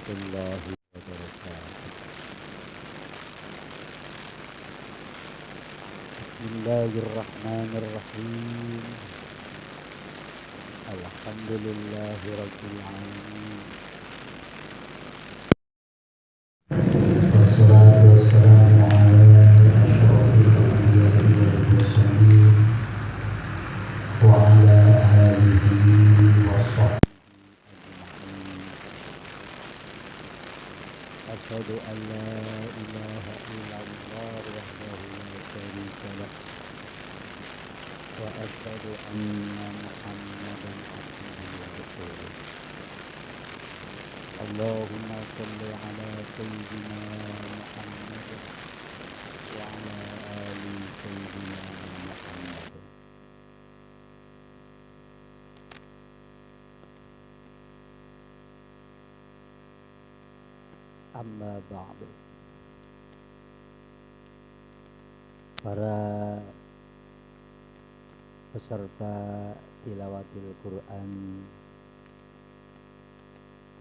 warahmatullahi wabarakatuh. Bismillahirrahmanirrahim. Alhamdulillahi rabbil alamin. Wassalatu wassalamu ala asyrafil anbiya'i wal mursalin wa ala alihi wa sahbihi Asyhadu an la ilaha illallah wahdahu la syarika lah wa asyhadu anna Muhammadan abduhu wa rasuluh. Allahumma shalli ala sayyidina Muhammad wa ala ali sayyidina Muhammad. Amma ba'du. Para peserta tilawatil Quran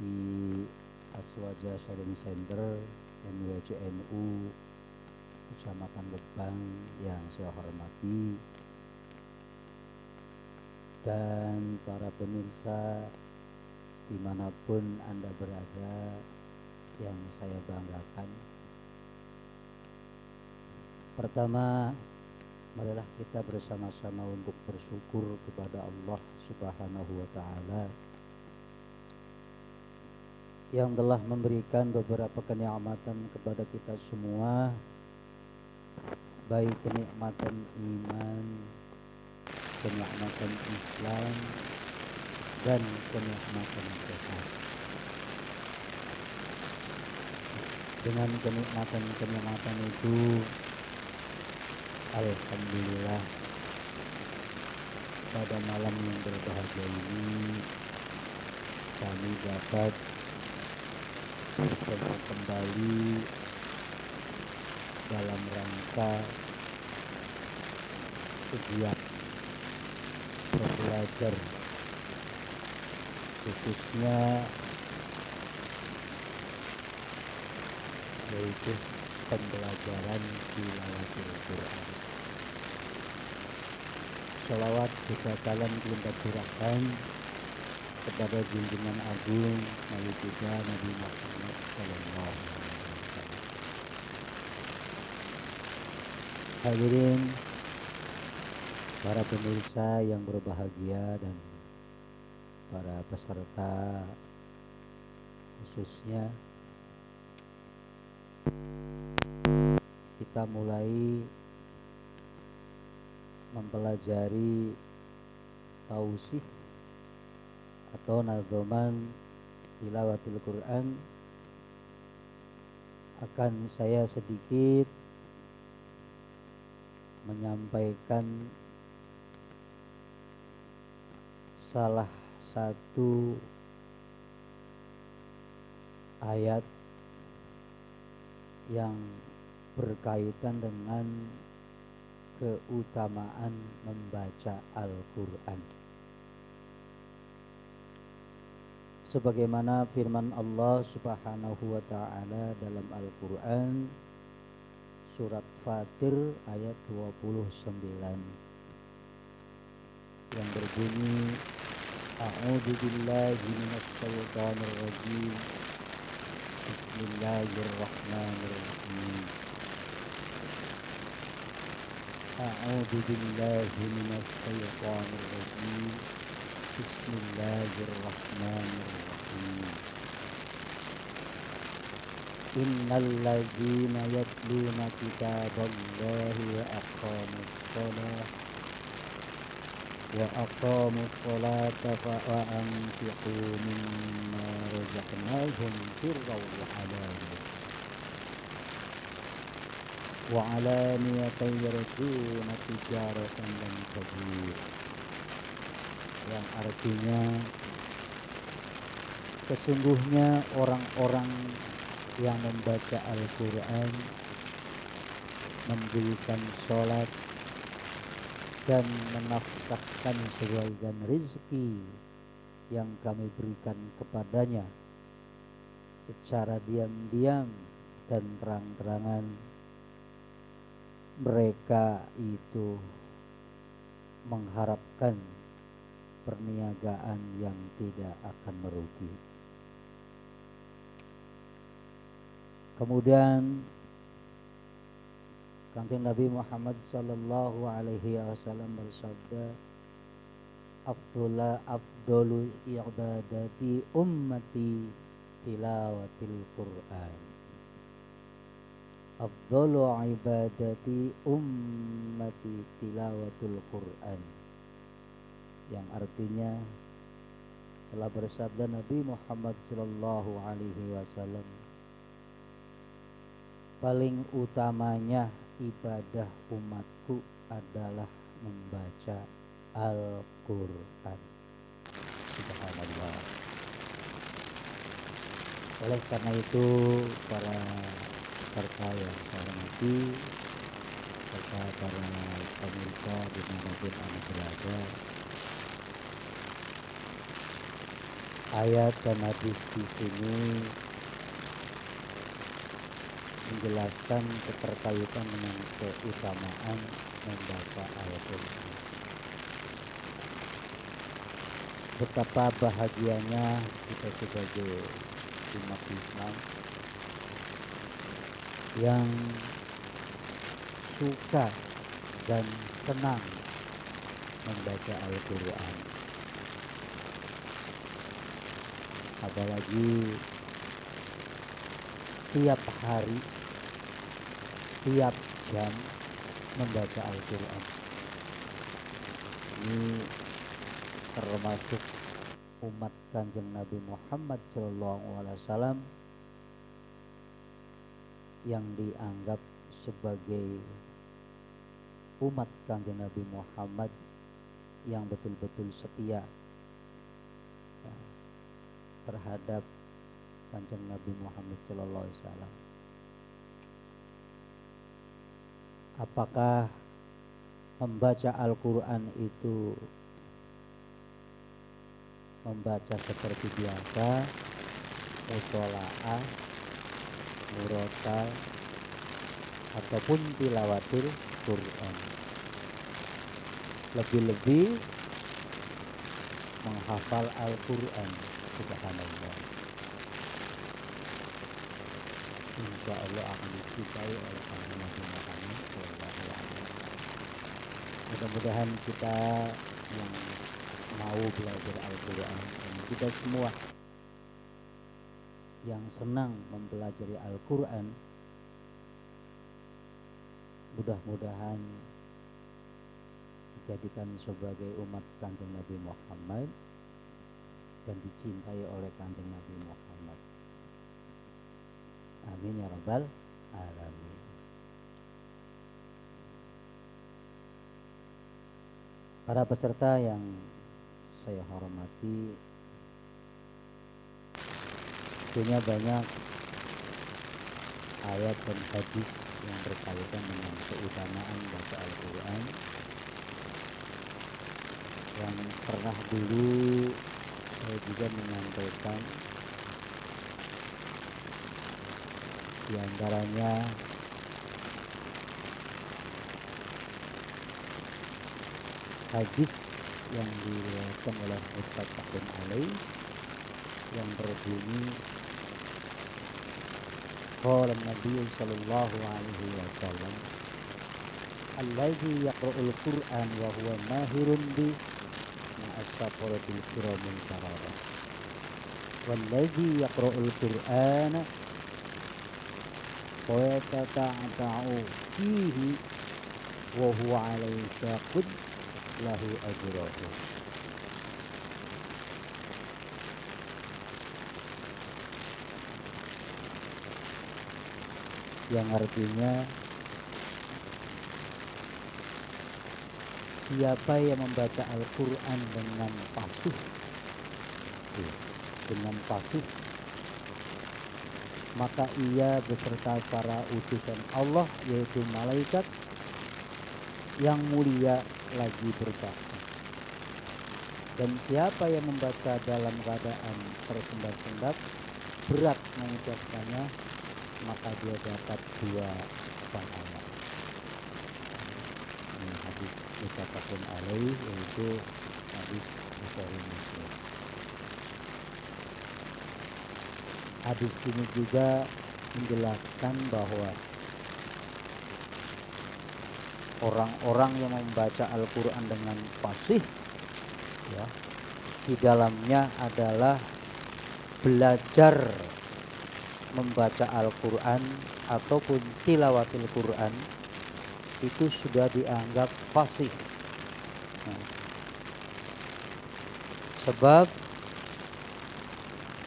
di Aswaja Sharing Center MWCNU Kecamatan Lebang yang saya hormati, dan para pemirsa dimanapun Anda berada yang saya banggakan. Pertama, marilah kita bersama-sama untuk bersyukur kepada Allah Subhanahu wa Ta'ala yang telah memberikan beberapa kenikmatan kepada kita semua, baik kenikmatan iman, kenikmatan Islam, dan kenikmatan sehat. Dengan kenikmatan itu, alhamdulillah, pada malam yang berbahagia ini kami dapat bertemu kembali dalam rangka kegiatan belajar, khususnya yaitu pembelajaran tilawatil Quran. Shalawat juga salam kita curahkan kepada junjungan agung Nabi kita Nabi Muhammad sallallahu alaihi wasallam. Hadirin para pemirsa yang berbahagia dan para peserta khususnya, kita mulai mempelajari tausih atau nadzoman tilawatil Quran. Akan saya sedikit menyampaikan salah satu ayat yang berkaitan dengan keutamaan membaca Al-Quran. Sebagaimana firman Allah Subhanahu wa Ta'ala dalam Al-Quran, surat Fatir ayat 29, yang berbunyi, A'udzu billahi minasy syaithanir rajim. Bismillahirrahmanirrahim. A'udzu billahi minasy syaithanir rajim. Bismillahirrahmanirrahim. Innal ladzina yatluna kitaballahi wa aqamus salata wa anfiqu mimma razaqnahum sirran wa alaniyatan yarjuna tijaratan lan tabur, yang artinya sesungguhnya orang-orang yang membaca Al-Quran, mendirikan sholat, dan menafkahkan sebagian rezeki yang kami berikan kepadanya secara diam-diam dan terang-terangan mereka itu mengharapkan perniagaan yang tidak akan merugi. Kemudian Kanjeng Nabi Muhammad sallallahu alaihi wasallam bersabda, afdolul ibadati ummati tilawatil Qur'an. Afdolu ibadati ummati tilawatul Qur'an. Yang artinya telah bersabda Nabi Muhammad sallallahu alaihi wasallam, paling utamanya ibadah umatku adalah membaca Al-Quran. Subhanallah. Oleh karena itu para peserta yang saya hormati serta para pemirsa dimanapun Anda berada, ayat dan hadis di sini menjelaskan keterkaitan dengan keutamaan membaca Al-Quran. Betapa bahagianya kita sebagai umat Islam yang suka dan senang membaca Al-Quran. Apalagi tiap hari, tiap jam membaca Al-Quran. Ini termasuk umat Kanjeng Nabi Muhammad SAW yang dianggap sebagai umat Kanjeng Nabi Muhammad yang betul-betul setia terhadap Kanjeng Nabi Muhammad SAW. Apakah membaca Al-Quran itu membaca seperti biasa, mutola'ah, murotal, ataupun tilawatil Quran? Lebih-lebih menghafal Al-Quran. Subhanallah. Insya Allah akan dicintai oleh Kanjeng Nabi Muhammad SAW. Mudah-mudahan kita yang mau belajar Al-Quran dan kita semua yang senang mempelajari Al-Quran, mudah-mudahan dijadikan sebagai umat Kanjeng Nabi Muhammad dan dicintai oleh Kanjeng Nabi Muhammad. Amin ya rabbal alamin. Para peserta yang saya hormati, tentunya banyak ayat dan hadis yang berkaitan dengan keutamaan baca Al-Quran yang pernah dulu saya juga menyampaikan. Di antaranya hadis yang diriwayatkan oleh Muttafaqun alaih yang berbunyi, qala Nabi sallallahu alaihi wasallam, allazi yaqra'ul Qur'an wa huwa mahirun bi ma'as-safaratil kiramil bararah wallazi yaqra'ul Qur'ana wa yatata'u fihi wa huwa 'alaihi syaqud lahu ajruhu. Yang artinya, siapa yang membaca Al-Quran dengan patuh, maka ia beserta para utusan Allah, yaitu malaikat yang mulia lagi bertakwa. Dan siapa yang membaca dalam keadaan tersendat-sendat, berat mengucapkannya, maka dia dapat 2 pahala. Ini hadis muttafaqun alaih, yaitu hadis Bukhari Muslim. Hadis ini juga menjelaskan bahwa orang-orang yang membaca Al-Quran dengan fasih, ya, di dalamnya adalah belajar membaca Al-Quran ataupun tilawatil Quran, itu sudah dianggap fasih. Nah, sebab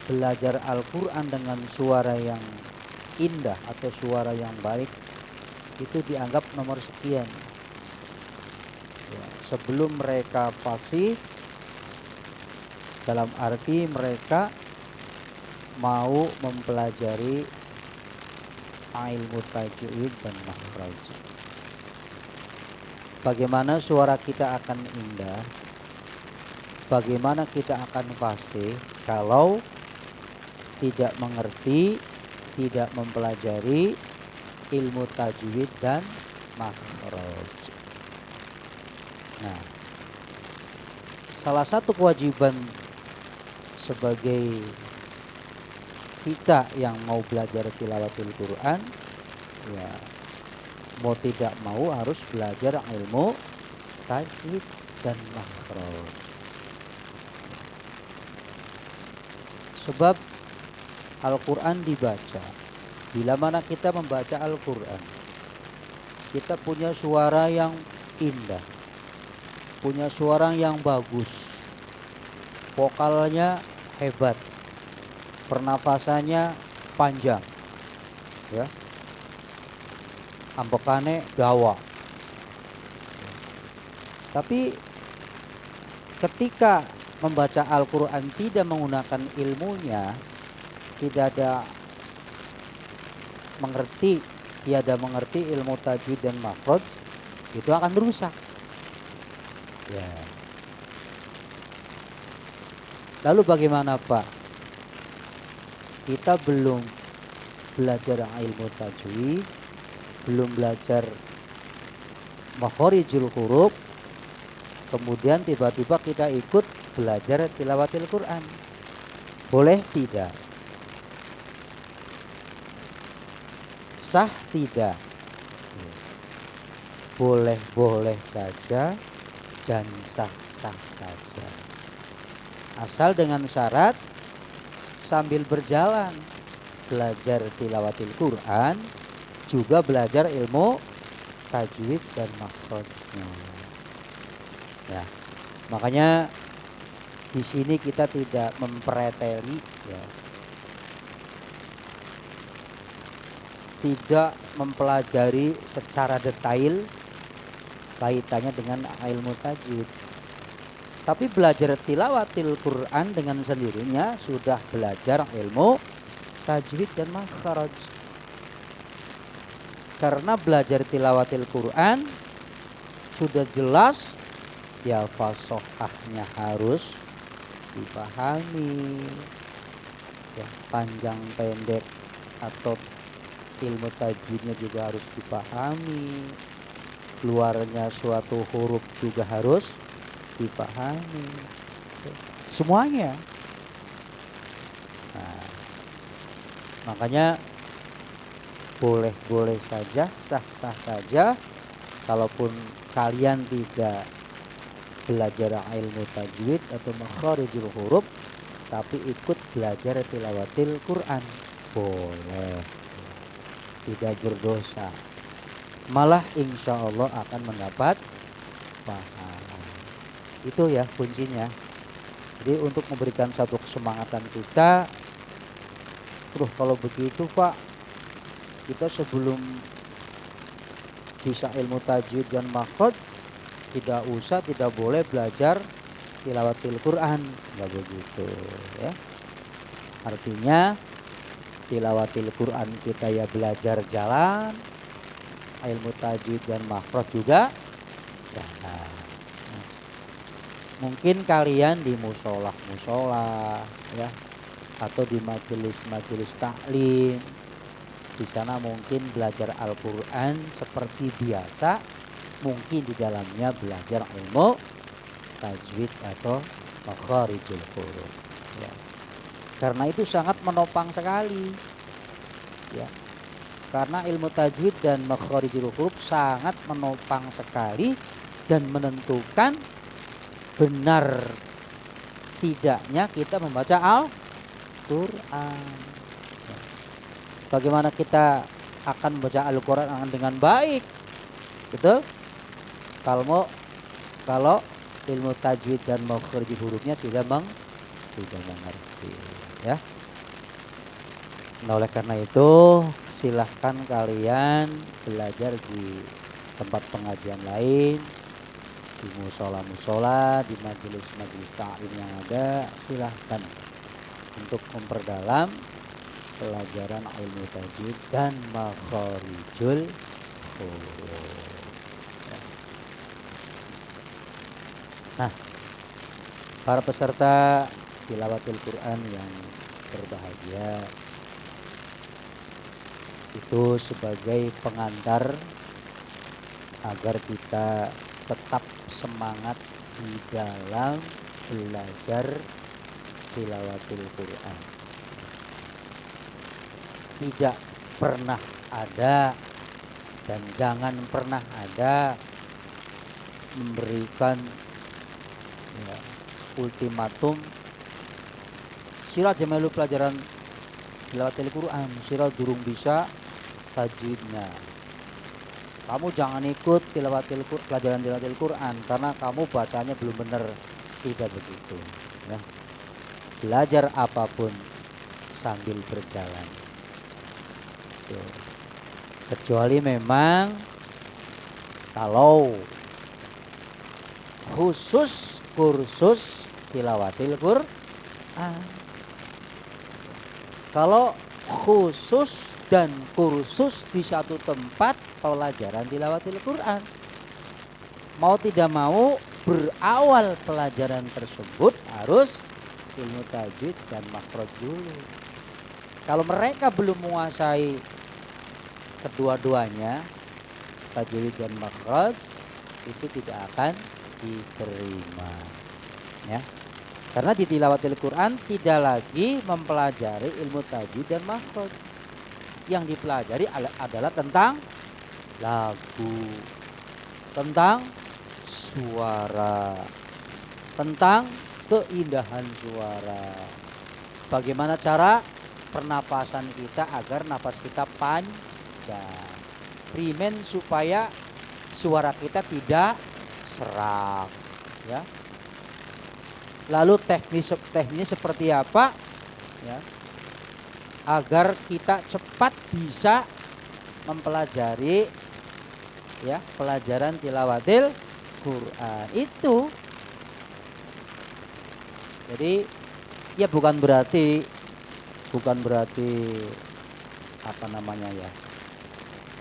belajar Al-Quran dengan suara yang indah atau suara yang baik itu dianggap nomor sekian. Ya, sebelum mereka fasih, dalam arti mereka mau mempelajari ilmu tajwid dan makhraj. Bagaimana suara kita akan indah, bagaimana kita akan fasih kalau tidak mengerti, tidak mempelajari ilmu tajwid dan makhraj. Nah, salah satu kewajiban sebagai kita yang mau belajar tilawatil Quran, ya, mau tidak mau harus belajar ilmu tajwid dan makhraj. Sebab Al-Quran dibaca, bila mana kita membaca Al-Quran, kita punya suara yang indah, punya suara yang bagus, vokalnya hebat, pernafasannya panjang, ya, ambekane dawa. Tapi ketika membaca Al-Quran tidak menggunakan ilmunya, tidak ada mengerti ilmu tajwid dan makhraj, itu akan rusak. Ya. Lalu bagaimana Pak? Kita belum belajar ilmu tajwid, belum belajar makharijul huruf, kemudian tiba-tiba kita ikut belajar tilawatil Quran. Boleh tidak? Sah tidak? Boleh-boleh saja dan sah-sah saja. Asal dengan syarat sambil berjalan belajar tilawatil Quran, juga belajar ilmu tajwid dan makhrajnya. Ya, makanya di sini kita tidak mempreteli, ya, tidak mempelajari secara detail kaitannya dengan ilmu tajwid. Tapi belajar tilawatil Quran dengan sendirinya sudah belajar ilmu tajwid dan makhraj. Karena belajar tilawatil Quran sudah jelas, ya, fasohahnya harus dipahami, ya, panjang pendek atau ilmu tajwidnya juga harus dipahami, keluarnya suatu huruf juga harus dipahami, semuanya. Nah, makanya boleh-boleh saja, sah-sah saja, kalaupun kalian tidak belajar ilmu tajwid atau makharijul huruf, tapi ikut belajar tilawatil Quran, boleh, tidak berdosa, malah insya Allah akan mendapat pahala. Itu ya kuncinya. Jadi untuk memberikan satu kesemangatan kita, terus kalau begitu Pak, kita sebelum bisa ilmu tajwid dan makhraj tidak boleh belajar tilawatil Quran, nggak begitu, ya. Artinya tilawatil Quran kita ya belajar jalan, ilmu tajwid dan makhraj juga jalan. Mungkin kalian di musola, ya, atau di majelis-majelis taklim. Di sana mungkin belajar Al-Quran seperti biasa, mungkin di dalamnya belajar ilmu tajwid atau makharijul huruf. Ya. Karena itu sangat menopang sekali. Ya. Karena ilmu tajwid dan makharijul huruf sangat menopang sekali dan menentukan benar tidaknya kita membaca Al-Quran. Bagaimana kita akan membaca Al-Quran dengan baik, betul? Kalau ilmu tajwid dan makharijul hurufnya tidak mengerti, ya. Nah, oleh karena itu silahkan kalian belajar di tempat pengajian lain, di musola-musola, di majelis-majelis taklim yang ada. Silahkan untuk memperdalam pelajaran ilmu tajwid dan makharijul huruf. Nah, para peserta tilawatil Quran yang berbahagia, itu sebagai pengantar agar kita tetap semangat di dalam belajar tilawatil Quran. Tidak pernah ada dan jangan pernah ada memberikan ultimatum sira aja melu pelajaran tilawatil Quran, sira durung bisa tajwidnya, kamu jangan ikut pelajaran tilawatil Quran karena kamu bacanya belum benar. Tidak begitu, ya. Belajar apapun sambil berjalan. Kecuali memang kalau khusus kursus tilawatil Quran. Kalau khusus dan kursus di satu tempat pelajaran tilawatil Quran, mau tidak mau berawal pelajaran tersebut harus ilmu tajwid dan makhraj dulu. Kalau mereka belum menguasai kedua-duanya, tajwid dan makhraj, itu tidak akan diterima, ya. Karena di tilawatil Quran tidak lagi mempelajari ilmu tajwid dan makhraj. Yang dipelajari adalah tentang lagu, tentang suara, tentang keindahan suara. Bagaimana cara pernapasan kita agar napas kita panjang, primen supaya suara kita tidak serak, ya. Lalu teknis seperti apa, ya, agar kita cepat bisa mempelajari, ya, pelajaran tilawatil Quran itu. Jadi ya bukan berarti apa namanya, ya,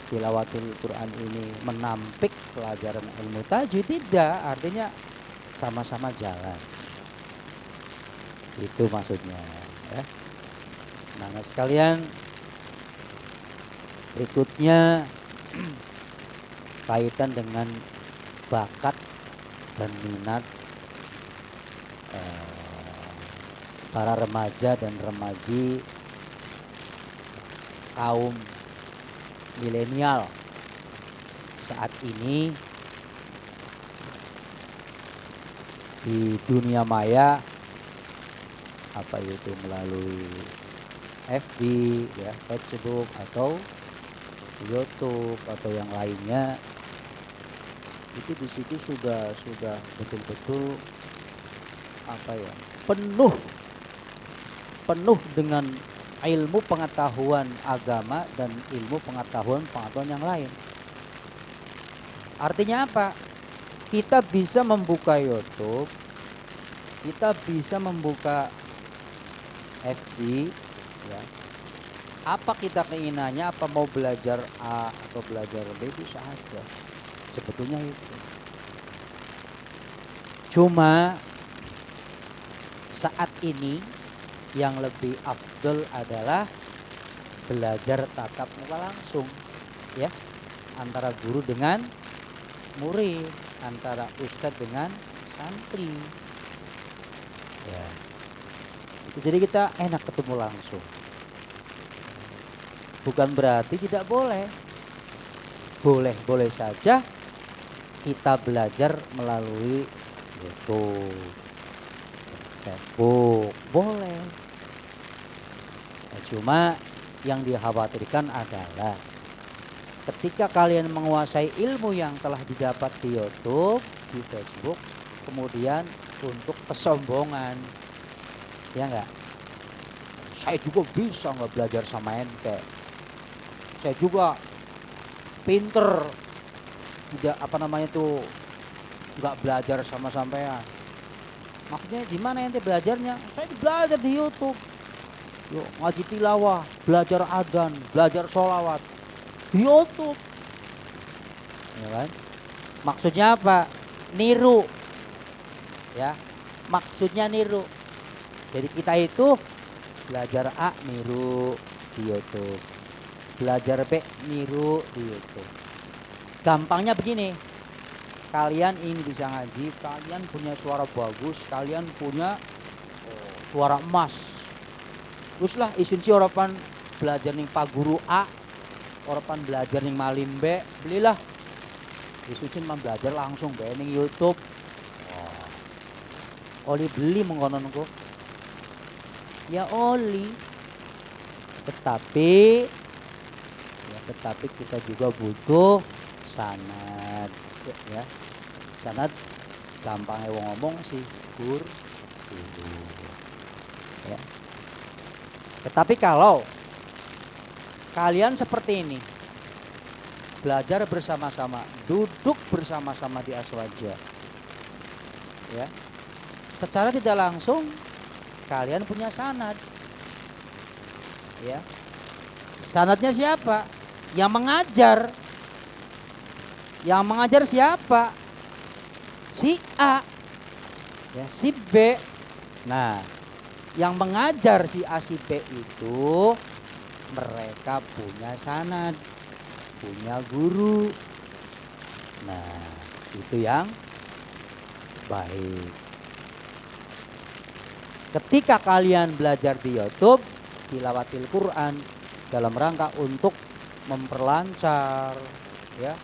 tilawatil Quran ini menampik pelajaran ilmu tajwid. Tidak, artinya sama-sama jalan. Itu maksudnya, ya. Nah, sekalian, berikutnya kaitan dengan bakat dan minat para remaja dan remaji kaum milenial saat ini di dunia maya, apa itu melalui FB, ya, Facebook atau YouTube atau yang lainnya, itu di situ sudah betul-betul apa ya, penuh dengan ilmu pengetahuan agama dan ilmu pengetahuan yang lain. Artinya apa? Kita bisa membuka YouTube, kita bisa membuka FB, ya. Apa kita keinginannya, apa mau belajar A atau belajar B, bisa aja. Sebetulnya itu. Cuma saat ini yang lebih afdol adalah belajar tatap muka langsung, ya, antara guru dengan murid, antara ustadz dengan santri, ya. Jadi kita enak ketemu langsung. Bukan berarti tidak boleh, boleh saja kita belajar melalui YouTube, Facebook, boleh. Nah, cuma yang dikhawatirkan adalah ketika kalian menguasai ilmu yang telah didapat di YouTube, di Facebook, kemudian untuk kesombongan, ya enggak? Saya juga bisa nggak belajar sama ente. Saya juga pinter, tidak nggak belajar sama sampean. Maksudnya gimana ente belajarnya? Saya belajar di YouTube. Yuk, ngaji tilawah, belajar adzan, belajar sholawat di YouTube, ya kan? Maksudnya apa? Niru, ya. Maksudnya niru. Jadi kita itu belajar A niru di YouTube, belajar B niru di YouTube. Gampangnya begini, kalian ini bisa ngaji, kalian punya suara bagus, kalian punya suara emas. Teruslah isun si orapan belajar ning Pak Guru A, orapan belajar ning Malim B, belilah. Isun mah belajar langsung be ning YouTube. Oli beli mengkononku. Ya oli. Tetapi kita juga butuh sanad, ya. Sanad gampangnya wong ngomong sih gur dulu, ya. Tetapi kalau kalian seperti ini, belajar bersama-sama, duduk bersama-sama di aswaja, ya, secara tidak langsung kalian punya sanad, ya. Sanadnya siapa? Yang mengajar. Yang mengajar siapa? Si A, ya, si B. Nah, yang mengajar si A si B itu mereka punya sanad, punya guru. Nah, itu yang baik. Ketika kalian belajar di YouTube tilawatil Quran dalam rangka untuk memperlancar, ya,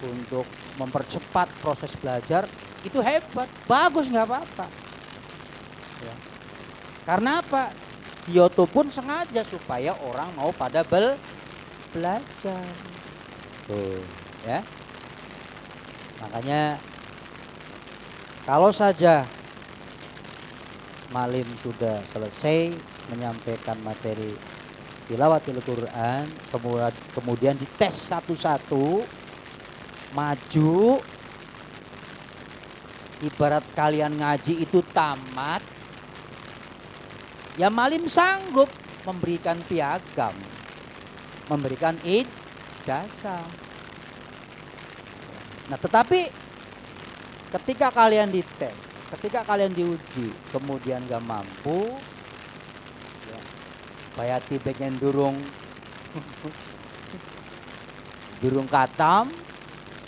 untuk mempercepat proses belajar, itu hebat, bagus, nggak apa-apa, ya. Karena apa? YouTube pun sengaja supaya orang mau pada belajar. Tuh, ya. Makanya kalau saja Malim sudah selesai menyampaikan materi tilawatil Quran, kemudian dites satu-satu, maju, ibarat kalian ngaji itu tamat, ya Malim sanggup memberikan piagam, memberikan ijazah. Nah, tetapi ketika kalian dites, ketika kalian diuji, kemudian gak mampu, ya, bayati pengen durung katam,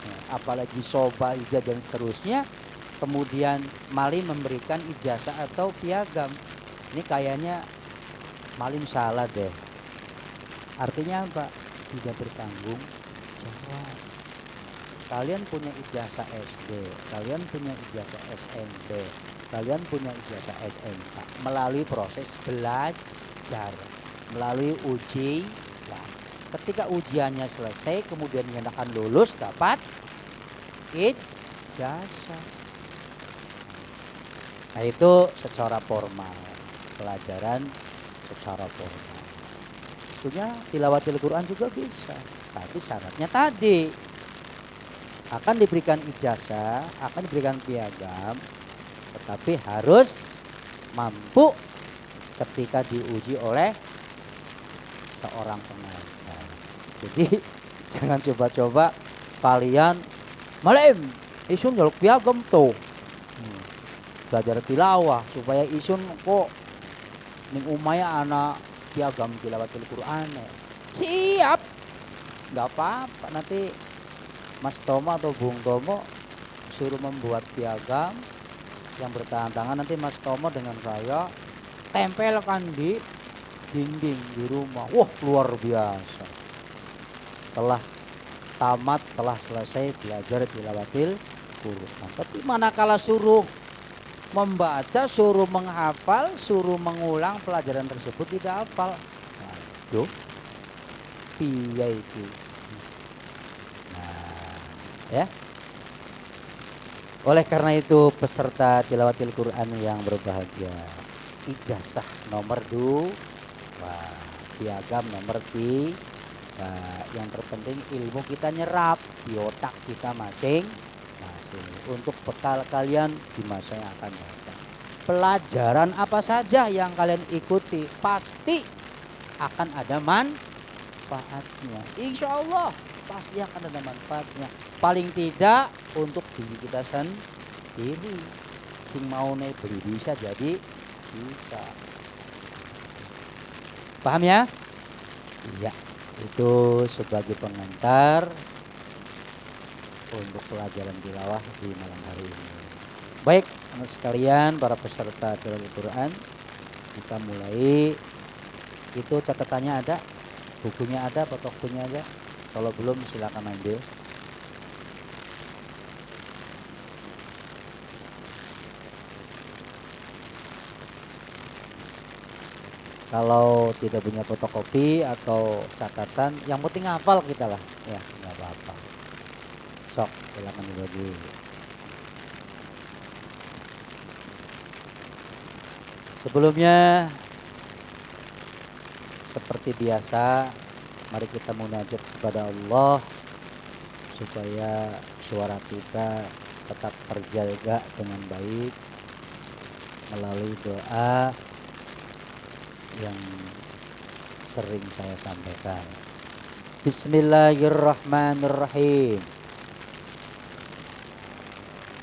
ya, apalagi soba, ijazah dan seterusnya, kemudian Malim memberikan ijazah atau piagam, ini kayaknya Malim salah deh. Artinya apa? Tidak bertanggung jawab. Kalian punya ijazah SD, kalian punya ijazah SMP, kalian punya ijazah SMK melalui proses belajar, melalui uji. Nah, ketika ujiannya selesai, kemudian dinyatakan lulus, dapat ijazah. Nah, itu secara formal, pelajaran secara formal. Tentunya tilawatil Quran juga bisa, tapi syaratnya tadi akan diberikan ijazah, akan diberikan piagam, tetapi harus mampu ketika diuji oleh seorang pengajar. Jadi jangan coba-coba kalian Malim isun jaluk piagam tuh, belajar tilawah supaya isun kok ning umaya anak piagam tilawatil Quran. Siap. Enggak apa-apa, nanti Mas Tomo atau Bung Tomo suruh membuat piagam yang bertangan-tangan, nanti Mas Tomo dengan saya tempelkan di dinding di rumah. Wah, luar biasa. Telah selesai belajar tilawatil Quran. Tapi manakala suruh membaca, suruh menghafal, suruh mengulang pelajaran tersebut tidak hafal. Aduh, piye itu. Nah, ya. Oleh karena itu peserta tilawatil Quran yang berbahagia, ijazah nomor 2, piagam nomor 3. Yang terpenting ilmu kita nyerap di otak kita masing-masing untuk bekal kalian di masa yang akan datang. Pelajaran apa saja yang kalian ikuti pasti akan ada manfaatnya. Insya Allah pasti akan ada manfaatnya. Paling tidak untuk diri kita sendiri. Sing mau beli bisa jadi bisa. Paham ya? Iya. Itu sebagai pengantar untuk pelajaran tilawah di malam hari ini. Baik, anak sekalian, para peserta tilawatil Quran, kita mulai. Itu catatannya ada, bukunya ada, fotokopinya ada. Kalau belum silakan ambil. Kalau tidak punya fotokopi atau catatan, yang penting hafal kita lah, ya nggak apa-apa. Sok, silakan dibagi. Sebelumnya, seperti biasa, mari kita munajat kepada Allah supaya suara kita tetap terjaga dengan baik melalui doa yang sering saya sampaikan. Bismillahirrahmanirrahim.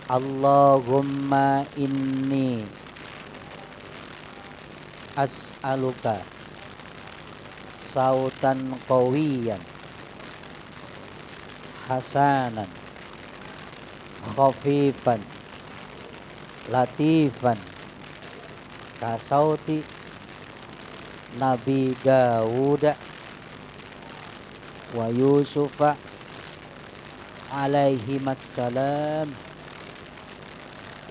Allahumma inni as'aluka sautan qawiyan hasanan khafifan latifan kasauti Nabi Dawud wa Yusufa alaihimassalam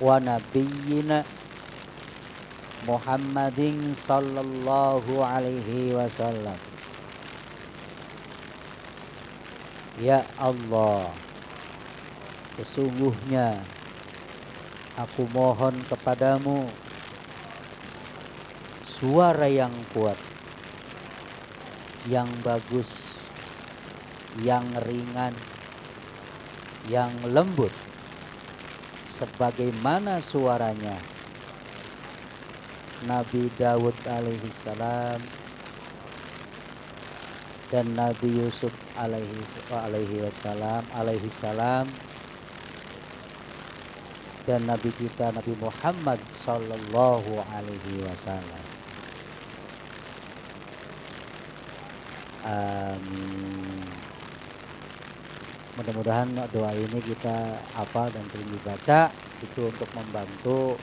wa nabiyyina Muhammadin sallallahu alaihi wasallam. Ya Allah, sesungguhnya aku mohon kepadamu suara yang kuat, yang bagus, yang ringan, yang lembut, sebagaimana suaranya Nabi Dawud alaihissalam dan Nabi Yusuf alaihissalam dan Nabi kita Nabi Muhammad sallallahu alaihi wasallam. Amin. Mudah-mudahan doa ini kita hafal dan sering dibaca, itu untuk membantu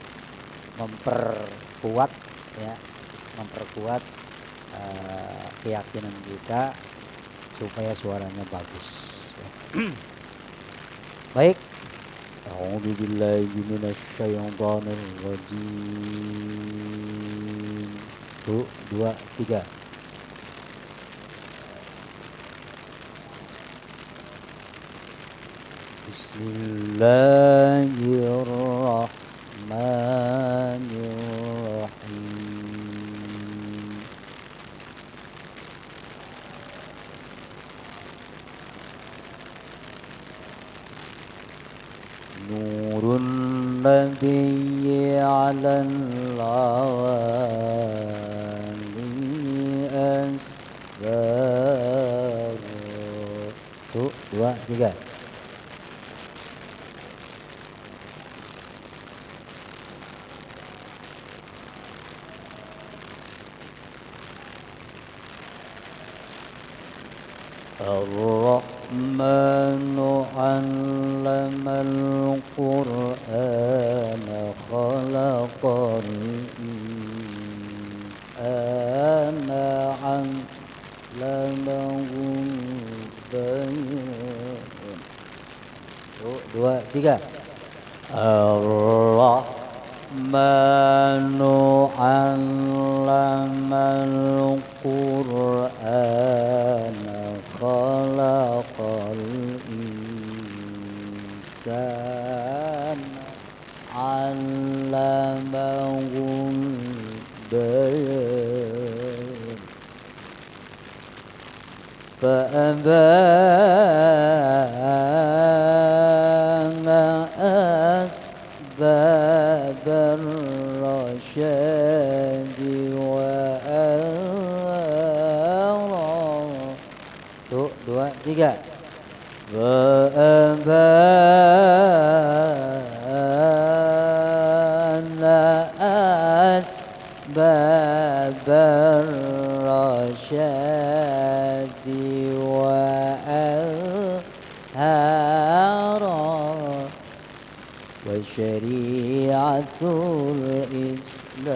memperkuat keyakinan kita supaya suaranya bagus. Baik. A'udzubillahi minasyaitonir rajim. 1, 2, 3. Bismillahirrahmanirrahim. Nurun nabiyyi 'alal lawani asbar. 1, 2, 3. Ar-Rahmanu 'allamal Qur'ana khalaqal insana 'allamahul bayan. 2, 3. Ar-Rahmanu 'allamal Qur'ana khalaqal insana 'allamahul bayan. Fa'abana asbabar rasyadi wa ara. 2, 3. Fa'abana asbabar rasyadi wa ara wa syari'atul Islam.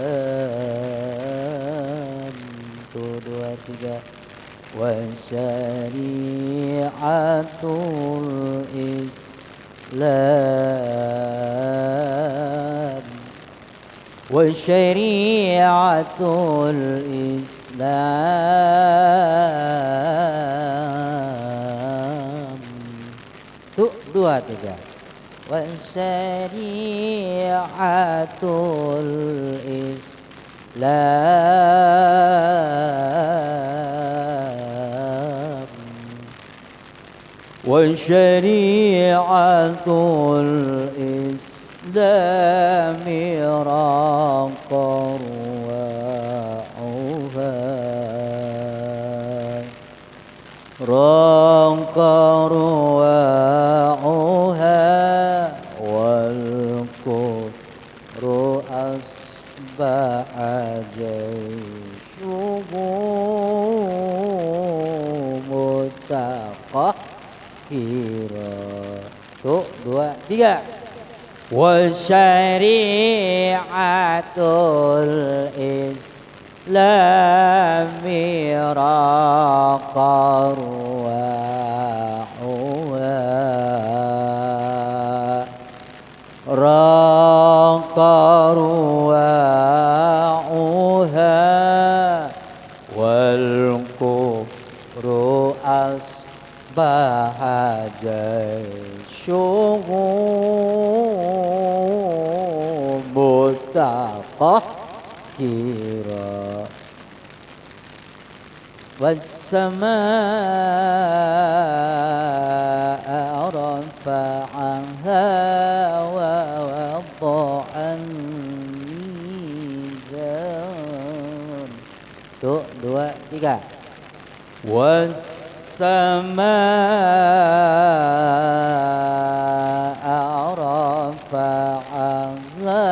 2, 3. Wa syari'atul Islam. Wa syari'atul Islam. 2, 3. Wa syari'atul Islam. Wa syari'atul Islami raqar wa'uha raqar wa'uha wal kufru asba'a jayshuhu mutaqahhira. 2, 3. Wa syari'atul Islami raqar wa'uha raqar wa'uha wal kufru asbaha jayshuhu mutaqahhira. Was-samaa'a rafa'aha wa wada'an mizan. 2, 3. Was-samaa'a rafa'aha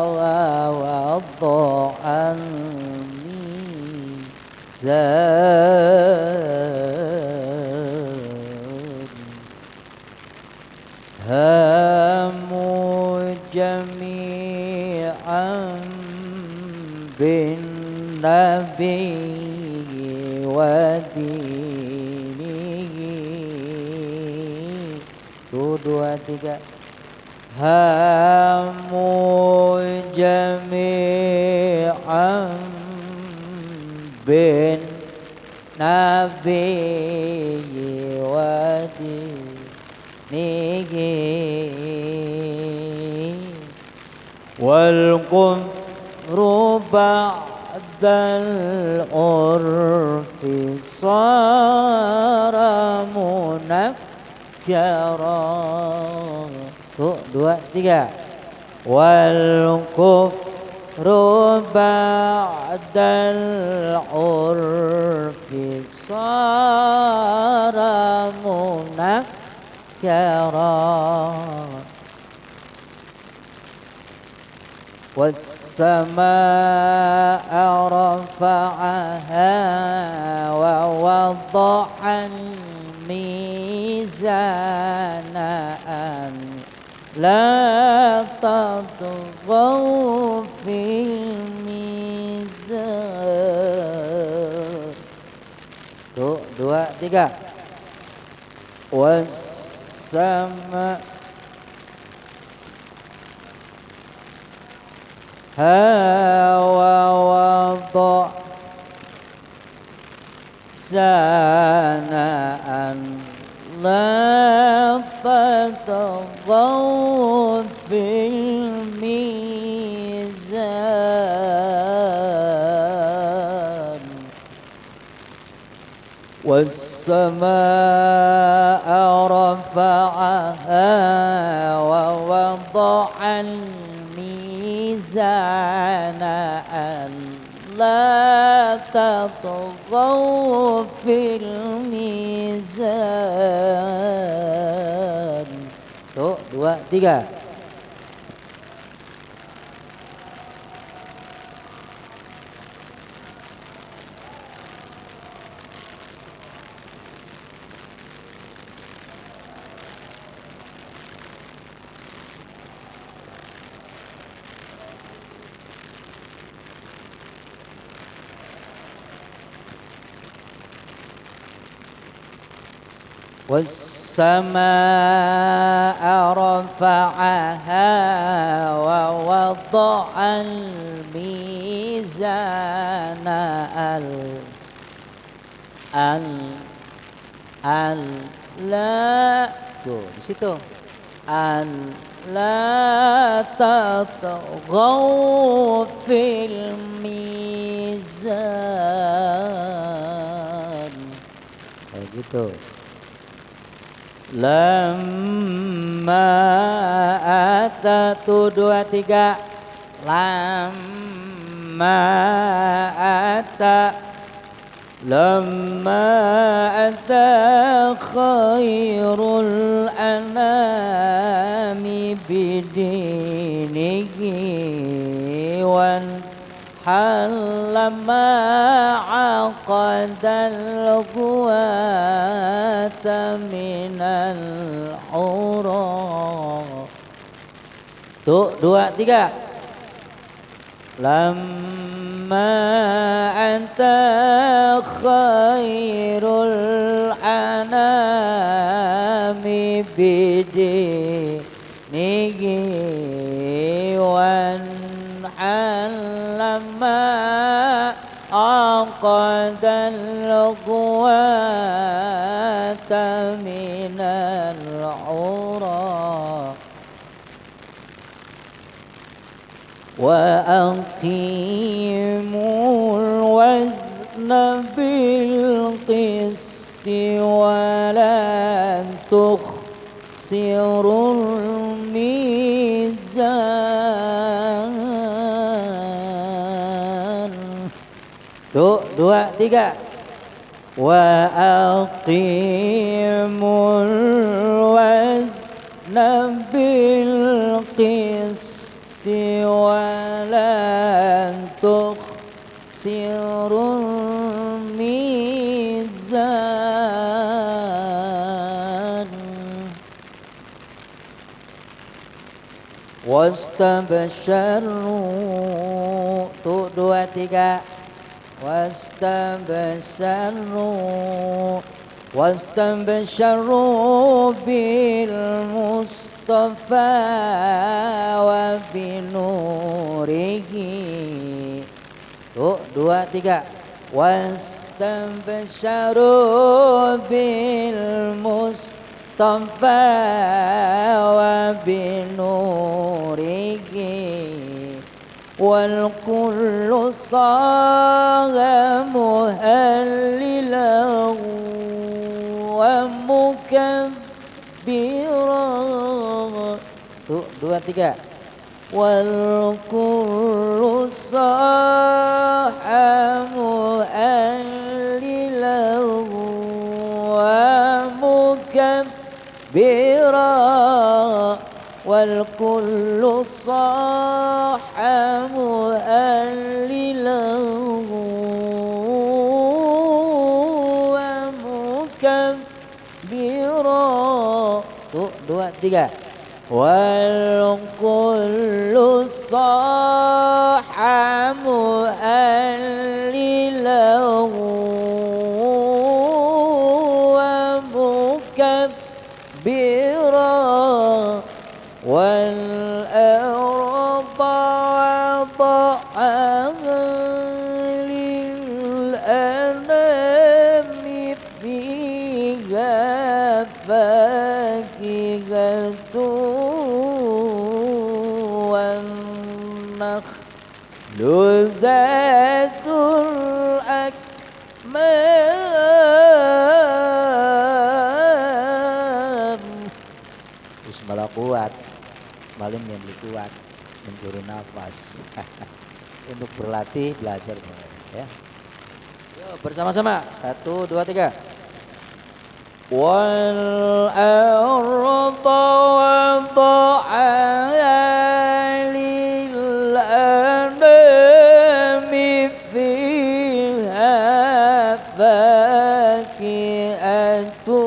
wa wada'an mizan. Hamu jami'an bin nabi wa dinihi. 2, 3. Hamu jami'an bin nabi wa dinihi wal kufru ba'dal urfi sara munakkara. 2, 3. Wal kufru ba'dal urfi sara munakkara. Was والسماء رفعها ووضع الميزان لا تطغوا في الميزان. Tuh, 2, 3. والسماء ووضع سناء لا تطغوا في الميزان. والسماء رفعها ووضع الميزان ألا تطغوا في الميزان. Tuh, 2, 3. والسماء رفعها ووضع الميزان لا tuh di situ la tatghaw fil mizan, kayak gitu. Lamma atatu 2, 3. Lamma ata khairul anami bidinihi wan halama aqadal quwata minal ura. Tuh, 2, 3. Lamma anta khairul anami bidinihi wan halama aqadal quwata minal ura. Wa aqimul wazna bil qisti wa la tukhsirul mizan. Tuh, 2, 3. Wa aqimul wazna bil qisti wa la tukhsirul mizan. Wastabsharu. Tuh, 2, 3. wastabsharu bil mustafa wa binurihi. Tuh, 2, 3. Wastabsharu bil mustafa wa binurihi wal kullu saga muhallilahu wa mukabbira. Tuh, 2, 3. Wal kullu saha muhallilahu wa mukabbira wal kullu sahamu alilahu wa mukabbira. Tuh, 2, 3. Wal kullu sahamu alilahu wa mukabbira wal arda wada'aha lil anami fiha fakihatu wan nakhlu zatul akmam. Bismillah kuat, malam yang kuat mencuri nafas. Untuk berlatih belajar ya. Yuk bersama-sama 1, 2, 3. Wal arda wada'aha lil anami fiha fakihatu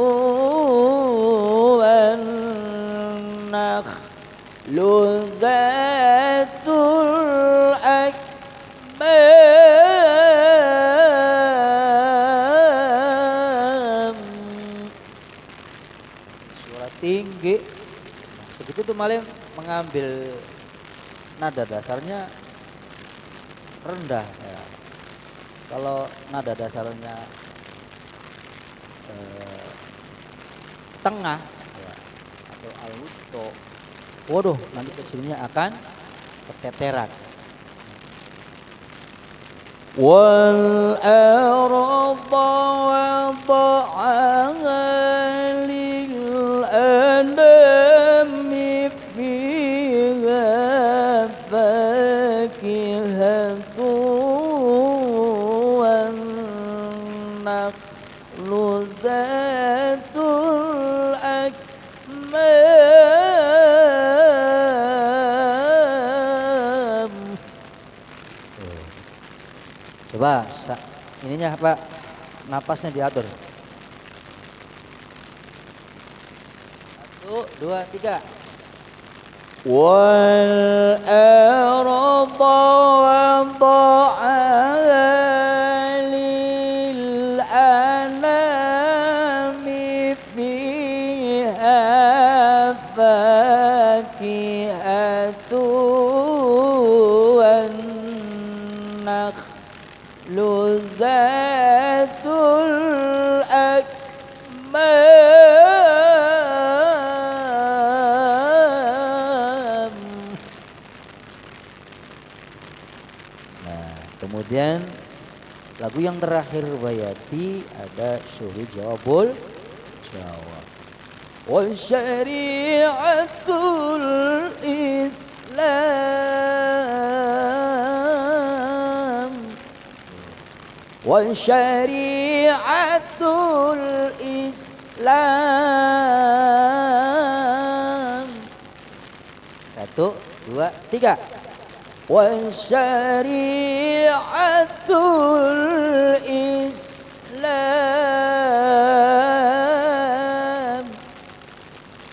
wan nakhlu zatul akmam. Suara tinggi. Segitu tuh malah mengambil nada dasarnya rendah ya. Kalau nada dasarnya tengah ya, atau al-wusto, waduh nanti kesininya akan keteteran. Wal arda wada'aha lil anami fiha fakihatu wan nakhlu zatul akmam. Coba ininya apa? Napasnya diatur. 1, 2, 3. Wal arda wada'aha lil anami fiha fakihatu wan nakhlu zatul akmam. Nah, kemudian lagu yang terakhir Bayati ada Syuhri Jawabul Jawab. Wal syari'atul Islam wal syari'atul Islam. 1, 2, 3. Wal syari'atul Islam.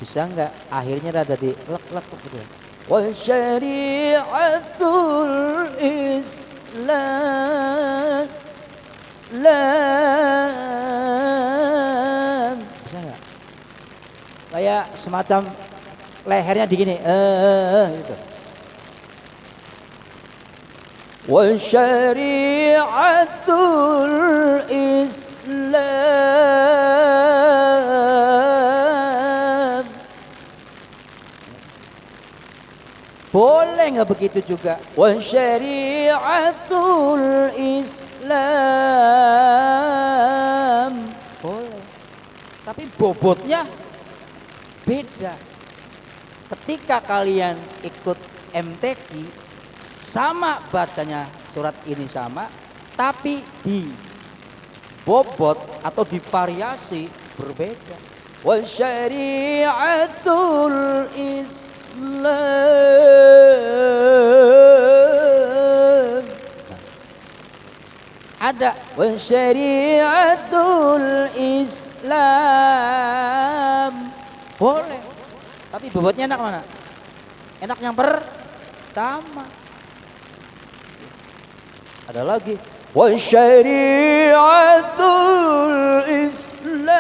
Bisa enggak akhirnya ada di lek gitu. Wal syari'atul Islam. Bisa enggak? Kayak semacam lehernya di gini gitu. Wal syari'atul Islam. Boleh nggak begitu juga? Wal syari'atul Islam. Boleh. Tapi bobotnya beda. Ketika kalian ikut MTQ sama bacanya surat ini sama, tapi di bobot atau di variasi berbeda. Wal syari'atul Islam. Islam. Ada wa syariatul Islam. Boleh. Tapi bobotnya enak mana? Enak yang pertama. Ada lagi wa syariatul Islam.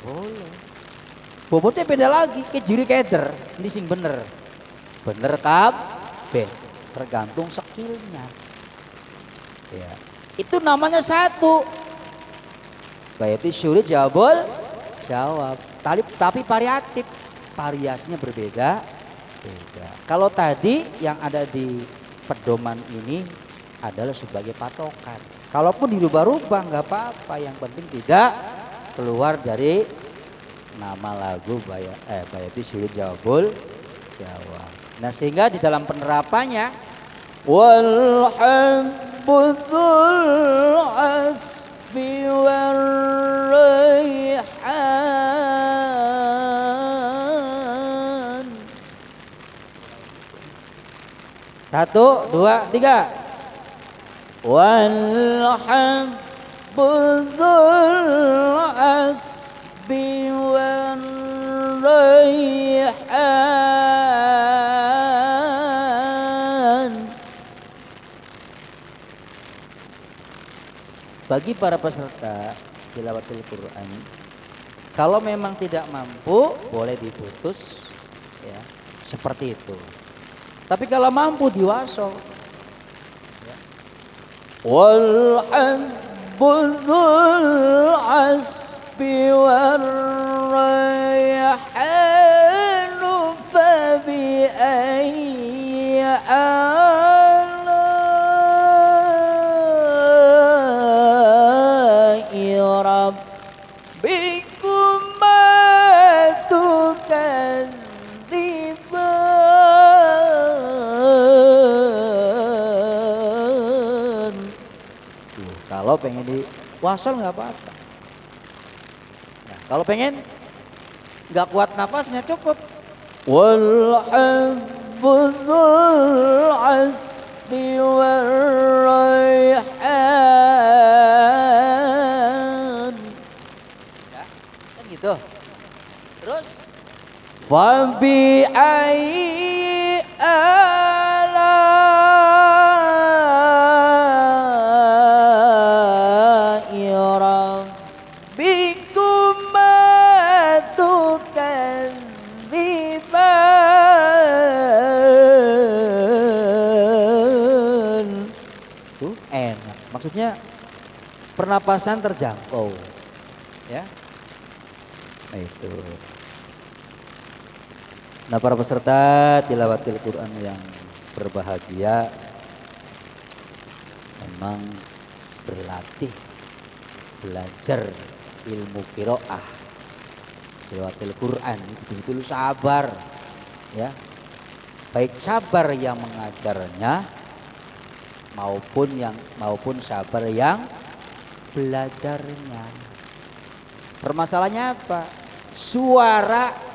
Boleh. Bobotnya beda lagi, kejiri keder. Ini sing bener. Bener kabeh, tergantung skillnya. Ya. Itu namanya satu. Berarti sulit jawab. Tapi variatif, variasinya berbeda. Kalau tadi yang ada di pedoman ini adalah sebagai patokan. Kalaupun dirubah-rubah nggak apa-apa, yang penting tidak keluar dari nama lagu Bayati Sulit Jawab. Nah sehingga di dalam penerapannya walhamdul asfi warrayhan. 1, 2, 3. Walhamdul asfi warrayhan. Bagi para peserta tilawatil Quran, kalau memang tidak mampu boleh diputus ya, seperti itu. Tapi kalau mampu diwaso ya. Walhamdul asbi warrayhanu fabi ayyi ala'i rabbikuma tukadziban. Kalau pengen diwasal nggak apa-apa. Nah, kalau pengen nggak kuat nafasnya cukup walhamdul asbi warrayhan ya, kan gitu. Terus fabi ayyi ala'i rabbikuma tukadziban. Tuh enak, maksudnya pernapasan terjangkau ya. Nah itu. Nah para peserta tilawatil Quran yang berbahagia, memang berlatih belajar ilmu qiraah tilawatil Quran betul-betul sabar ya, baik sabar yang mengajarnya maupun sabar yang belajarnya. Permasalahannya apa? Suara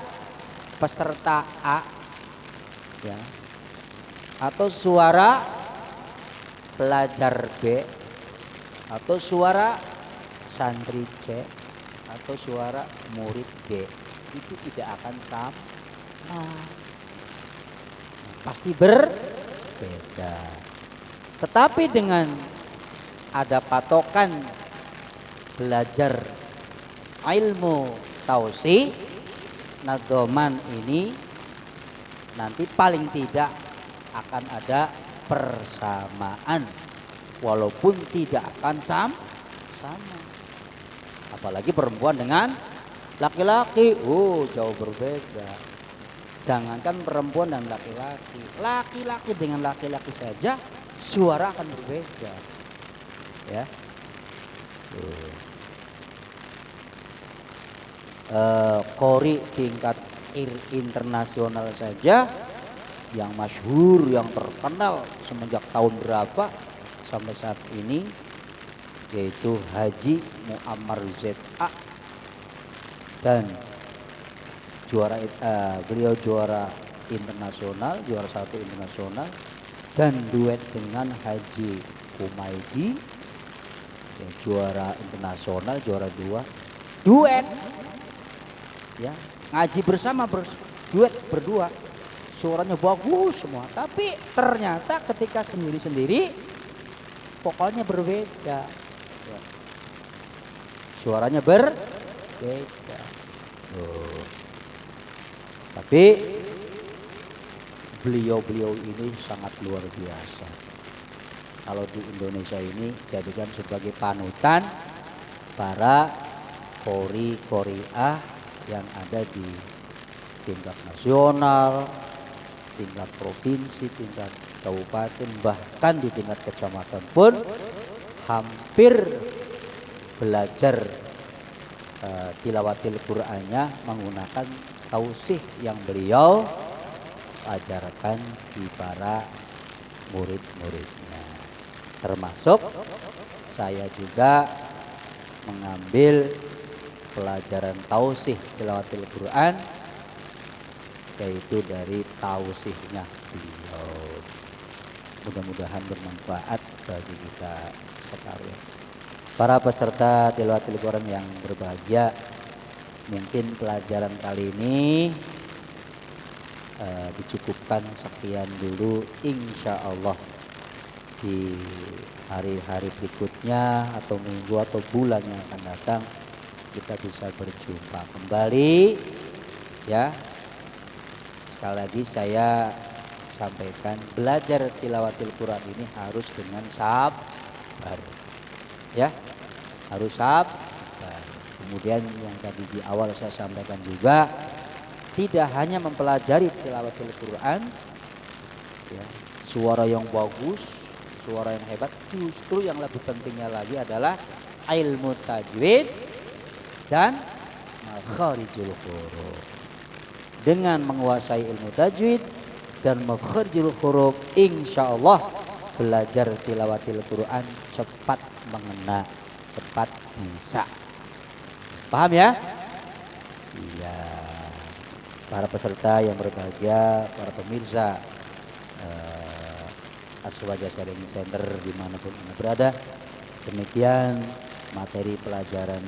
peserta A ya, atau suara pelajar B, atau suara santri C, atau suara murid D, itu tidak akan sama, pasti berbeda. Tetapi dengan ada patokan belajar ilmu tausi nadoman ini, nanti paling tidak akan ada persamaan walaupun tidak akan sama. Apalagi perempuan dengan laki-laki, jauh berbeda. Jangankan perempuan dan laki-laki, laki-laki dengan laki-laki saja suara akan berbeda ya. Qori tingkat internasional saja yang masyhur, yang terkenal semenjak tahun berapa sampai saat ini, yaitu Haji Muammar ZA, dan beliau juara internasional, juara 1 internasional, dan duet dengan Haji Kumaidi, ya, juara internasional, juara 2, duet, ya, ngaji bersama, duet berdua, suaranya bagus semua, tapi ternyata ketika sendiri-sendiri vokalnya berbeda, ya. Suaranya berbeda. Tapi beliau ini sangat luar biasa. Kalau di Indonesia ini jadikan sebagai panutan para qori-qoriah yang ada di tingkat nasional, tingkat provinsi, tingkat kabupaten, bahkan di tingkat kecamatan pun hampir belajar tilawatil Qur'annya menggunakan tausih yang beliau ajarkan di para murid-muridnya. Termasuk saya juga mengambil pelajaran tausih tilawatil Qur'an, yaitu dari tausihnya beliau. Mudah-mudahan bermanfaat bagi kita sekalian. Para peserta tilawatil Qur'an yang berbahagia, mungkin pelajaran kali ini dicukupkan sekian dulu. Insya Allah di hari-hari berikutnya atau minggu atau bulan yang akan datang kita bisa berjumpa kembali, ya. Sekali lagi saya sampaikan, belajar tilawatil Quran ini harus dengan sabar, ya, harus sabar. Kemudian yang tadi di awal saya sampaikan juga, tidak hanya mempelajari tilawatil Quran, ya, suara yang bagus, suara yang hebat, justru yang lebih pentingnya lagi adalah ilmu tajwid dan makharijul huruf. Dengan menguasai ilmu tajwid dan makharijul huruf, insya Allah belajar tilawatil Quran cepat mengena, cepat bisa. Paham ya? Iya. Para peserta yang berbahagia, para pemirsa Aswaja Sharing Center dimanapun Anda berada, demikian materi pelajaran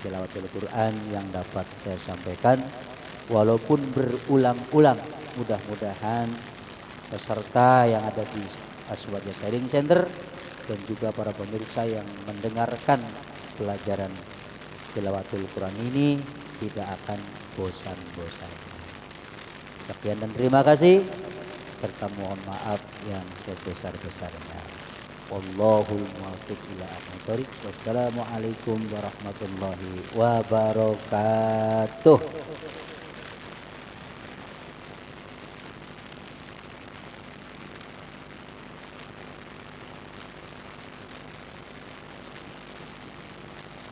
tilawatil Quran yang dapat saya sampaikan. Walaupun berulang-ulang, mudah-mudahan peserta yang ada di Aswaja Sharing Center dan juga para pemirsa yang mendengarkan pelajaran tilawatil Quran ini tidak akan bosan-bosan. Sekian dan terima kasih, serta mohon maaf yang sebesar-besarnya. Wallahul muwaffiq ila aqwamit thoriq. Wassalamualaikum warahmatullahi wabarakatuh.